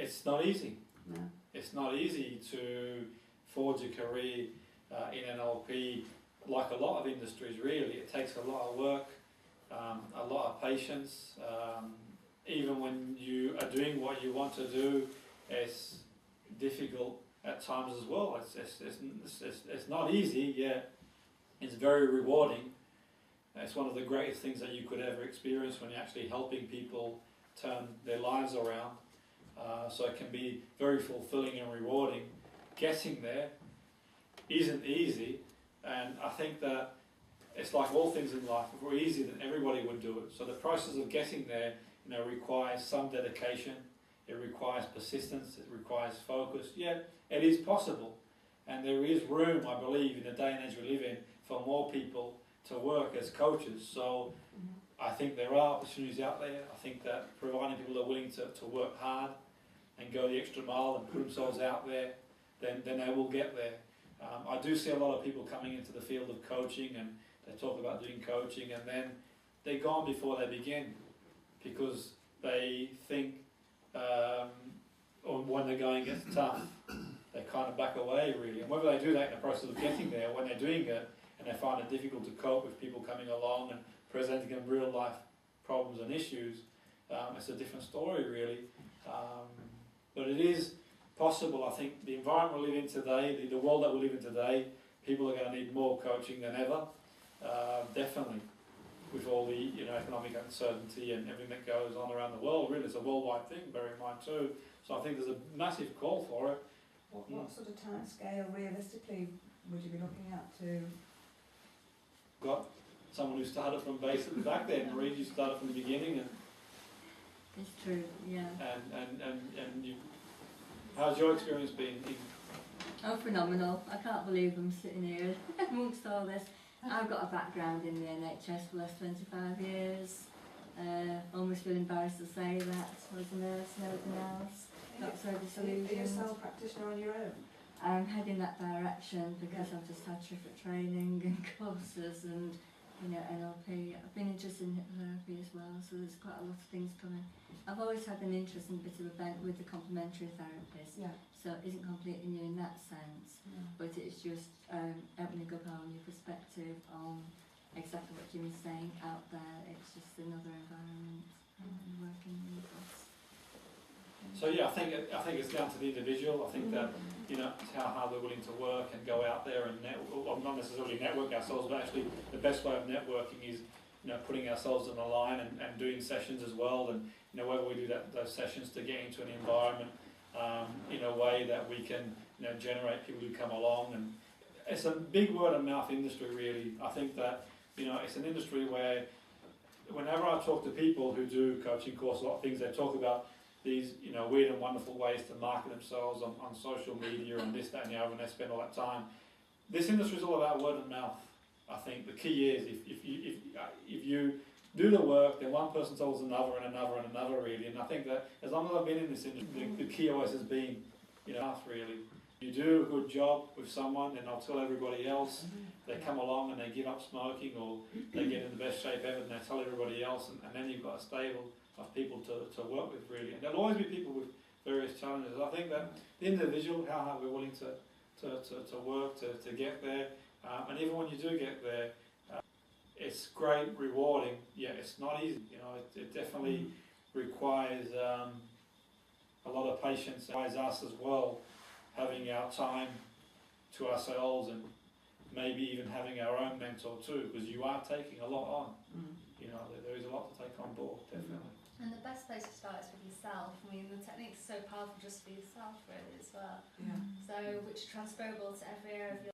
it's not easy. No. It's not easy to forge a career in NLP, like a lot of industries really. It takes a lot of work, a lot of patience. Even when you are doing what you want to do, it's difficult at times as well. It's not easy, yet it's very rewarding. It's one of the greatest things that you could ever experience when you're actually helping people turn their lives around. So it can be very fulfilling and rewarding. Getting there isn't easy, and I think that it's like all things in life. If it were easy, then everybody would do it. So the process of getting there, requires some dedication. It requires persistence. It requires focus. Yet it is possible, and there is room, I believe, in the day and age we live in, for more people to work as coaches. So I think there are opportunities out there. I think that providing people are willing to work hard and go the extra mile and put themselves out there, then they will get there. I do see a lot of people coming into the field of coaching, and they talk about doing coaching, and then they're gone before they begin, because they think when the going gets tough, they kind of back away really. And whether they do that in the process of getting there, when they're doing it, and they find it difficult to cope with people coming along and presenting them real life problems and issues, it's a different story really. But it is possible. I think the environment we live in today, the world that we live in today, people are going to need more coaching than ever. Definitely, with all the economic uncertainty and everything that goes on around the world. Really, it's a worldwide thing. Bear in mind too. So I think there's a massive call for it. What sort of time scale realistically would you be looking at to? Got someone who started from basic back then. Marie, you started from the beginning, and it's true, yeah. And you, how's your experience been? Oh, phenomenal. I can't believe I'm sitting here amongst all this. I've got a background in the NHS for the last 25 years. Almost feel embarrassed to say that. I was a nurse and everything else. Not so disillusioned. Are you a self-practitioner on your own? I'm heading that direction because I've just had terrific training and courses and NLP. I've been interested in hypnotherapy as well, so there's quite a lot of things coming. I've always had an interest and a bit of a bent with the complementary therapist, so it isn't completely new in that sense, but it's just opening up a whole new perspective on exactly what Jimmy's saying out there. It's just another environment working with us. So yeah, I think it's down to the individual. I think that how hard we're willing to work and go out there and not necessarily network ourselves, but actually the best way of networking is putting ourselves on the line and doing sessions as well, and whether we do those sessions to get into an environment in a way that we can generate people who come along. And it's a big word of mouth industry really. I think that it's an industry where whenever I talk to people who do coaching courses, a lot of things they talk about these weird and wonderful ways to market themselves on social media and this, that and the other, and they spend all that time. This industry is all about word of mouth. I think the key is if you do the work, then one person tells another and another and another really. And I think that as long as I've been in this industry, the key always has been mouth really. You do a good job with someone, then they'll tell everybody else. They come along and they give up smoking, or they get in the best shape ever, and they tell everybody else, and then you've got a stable of people to work with really. And there'll always be people with various challenges. I think that the individual, how hard we're willing to work to get there, and even when you do get there, it's great, rewarding. Yeah, it's not easy. It definitely requires a lot of patience. It requires us as well having our time to ourselves, and maybe even having our own mentor too, because you are taking a lot on. There is a lot to take on board, definitely. And the best place to start is with yourself. I mean, the technique's so powerful just for yourself, really, as well. Yeah. So, which is transferable to every area of your